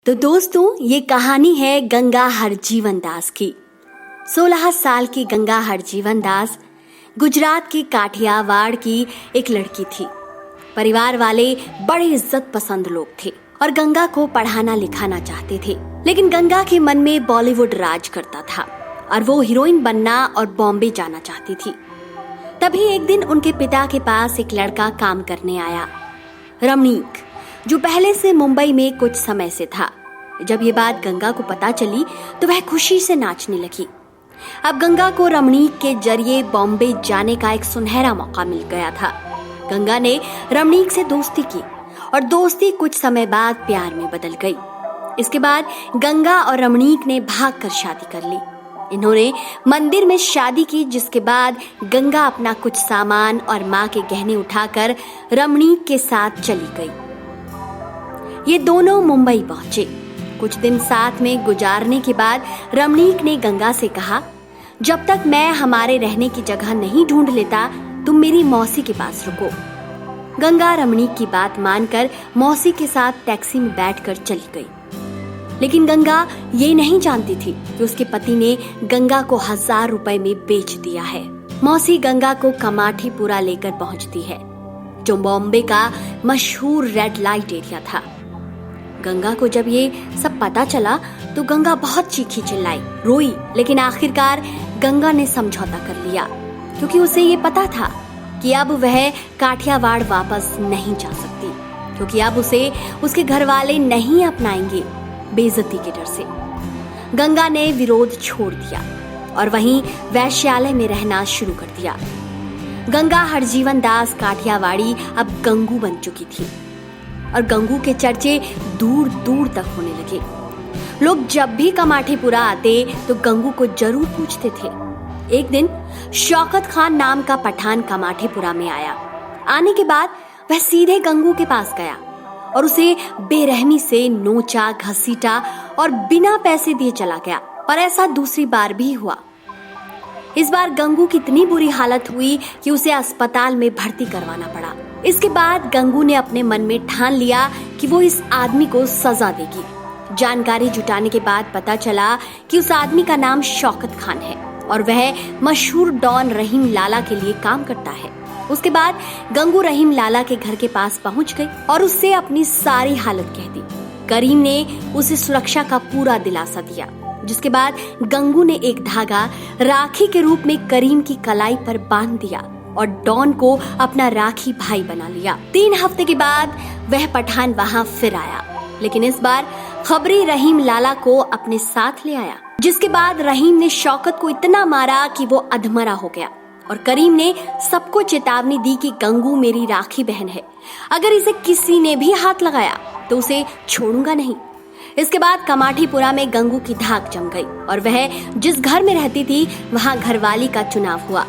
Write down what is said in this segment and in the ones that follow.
तो दोस्तों, ये कहानी है गंगा हरजीवन दास की। 16 साल की गंगा हरजीवन दास गुजरात के काठियावाड़ की एक लड़की थी। परिवार वाले बड़े इज्जत पसंद लोग थे और गंगा को पढ़ाना लिखाना चाहते थे, लेकिन गंगा के मन में बॉलीवुड राज करता था और वो हीरोइन बनना और बॉम्बे जाना चाहती थी। तभी एक दिन उनके पिता के पास एक लड़का काम करने आया, रमणीक, जो पहले से मुंबई में कुछ समय से था। जब ये बात गंगा को पता चली तो वह खुशी से नाचने लगी। अब गंगा को रमणीक के जरिए बॉम्बे जाने का एक सुनहरा मौका मिल गया था। गंगा ने रमणीक से दोस्ती की और दोस्ती कुछ समय बाद प्यार में बदल गई। इसके बाद गंगा और रमणीक ने भागकर शादी कर ली। इन्होंने मंदिर में शादी की, जिसके बाद गंगा अपना कुछ सामान और माँ के गहने उठाकर रमणीक के साथ चली गई। ये दोनों मुंबई पहुंचे। कुछ दिन साथ में गुजारने के बाद रमणीक ने गंगा से कहा, जब तक मैं हमारे रहने की जगह नहीं ढूंढ लेता तुम मेरी मौसी के पास रुको। गंगा रमणीक की बात मानकर मौसी के साथ टैक्सी में बैठकर चली गई। लेकिन गंगा ये नहीं जानती थी कि उसके पति ने गंगा को 1000 रुपए में बेच दिया है। मौसी गंगा को कमाठीपुरा लेकर पहुंचती है, जो बॉम्बे का मशहूर रेड लाइट एरिया था। गंगा को जब ये सब पता चला तो गंगा बहुत चीखी चिल्लाई, रोई, लेकिन आखिरकार गंगा ने समझौता कर लिया, क्योंकि उसे ये पता था कि अब वह काठियावाड़ वापस नहीं जा सकती, क्योंकि अब उसे उसके घर वाले नहीं अपनाएंगे बेइज्जती के डर से। गंगा ने विरोध छोड़ दिया और वहीं वैश्यालय में रहना शुरू कर दिया। गंगा हरजीवन दास काठियावाड़ी अब गंगू बन चुकी थी और गंगू के चर्चे दूर दूर तक होने लगे। लोग जब भी कमाठीपुरा आते तो गंगू को जरूर पूछते थे। एक दिन शौकत खान नाम का पठान कमाठीपुरा में आया। आने के बाद वह सीधे गंगू के पास गया और उसे बेरहमी से नोचा, घसीटा और बिना पैसे दिए चला गया। पर ऐसा दूसरी बार भी हुआ। इस बार गंगू की इतनी बुरी हालत हुई कि उसे अस्पताल में भर्ती करवाना पड़ा। इसके बाद गंगू ने अपने मन में ठान लिया कि वो इस आदमी को सजा देगी। जानकारी जुटाने के बाद पता चला कि उस आदमी का नाम शौकत खान है और वह मशहूर डॉन रहीम लाला के लिए काम करता है। उसके बाद गंगू रहीम लाला के घर के पास पहुंच गई और उससे अपनी सारी हालत कह दी। करीम ने उसे सुरक्षा का पूरा दिलासा दिया, जिसके बाद गंगू ने एक धागा राखी के रूप में करीम की कलाई पर बांध दिया और डॉन को अपना राखी भाई बना लिया। 3 हफ्ते के बाद वह पठान वहां फिर आया, लेकिन इस बार खबरी रहीम लाला को अपने साथ ले आया, जिसके बाद रहीम ने शौकत को इतना मारा कि वो अधमरा हो गया और करीम ने सबको चेतावनी दी कि गंगू मेरी राखी बहन है, अगर इसे किसी ने भी हाथ लगाया तो उसे छोड़ूंगा नहीं। इसके बाद कमाठीपुरा में गंगू की धाक जम गई और वह जिस घर में रहती थी वहां घरवाली का चुनाव हुआ।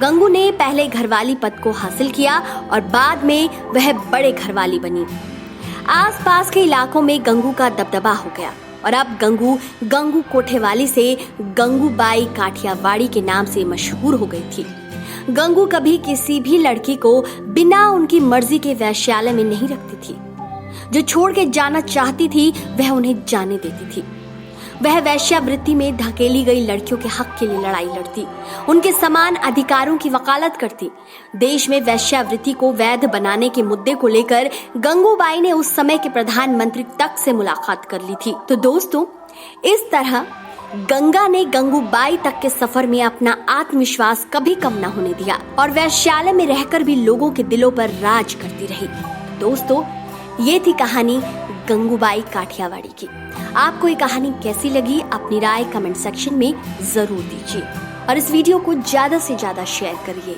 गंगू ने पहले घरवाली पद को हासिल किया और बाद में वह बड़े घरवाली बनी। आसपास के इलाकों में गंगू का दबदबा हो गया और अब गंगू कोठेवाली से गंगूबाई काठियावाड़ी के नाम से मशहूर हो गई थी। गंगू कभी किसी भी लड़की को बिना उनकी मर्जी के वैश्यालय में नहीं रखती थी। जो छोड़ के जाना चाहती थी वह उन्हें जाने देती थी। वह वैश्यावृत्ति में धकेली गई लड़कियों के हक के लिए लड़ाई लड़ती, उनके समान अधिकारों की वकालत करती। देश में वैश्यावृत्ति को वैध बनाने के मुद्दे को लेकर गंगूबाई ने उस समय के प्रधानमंत्री तक से मुलाकात कर ली थी। तो दोस्तों, इस तरह गंगा ने गंगूबाई तक के सफर में अपना आत्मविश्वास कभी कम न होने दिया और वैश्यालय में रहकर भी लोगों के दिलों पर राज करती रही। दोस्तों, ये थी कहानी गंगूबाई काठियावाड़ी की। आपको ये कहानी कैसी लगी, अपनी राय कमेंट सेक्शन में जरूर दीजिए और इस वीडियो को ज्यादा से ज्यादा शेयर करिए।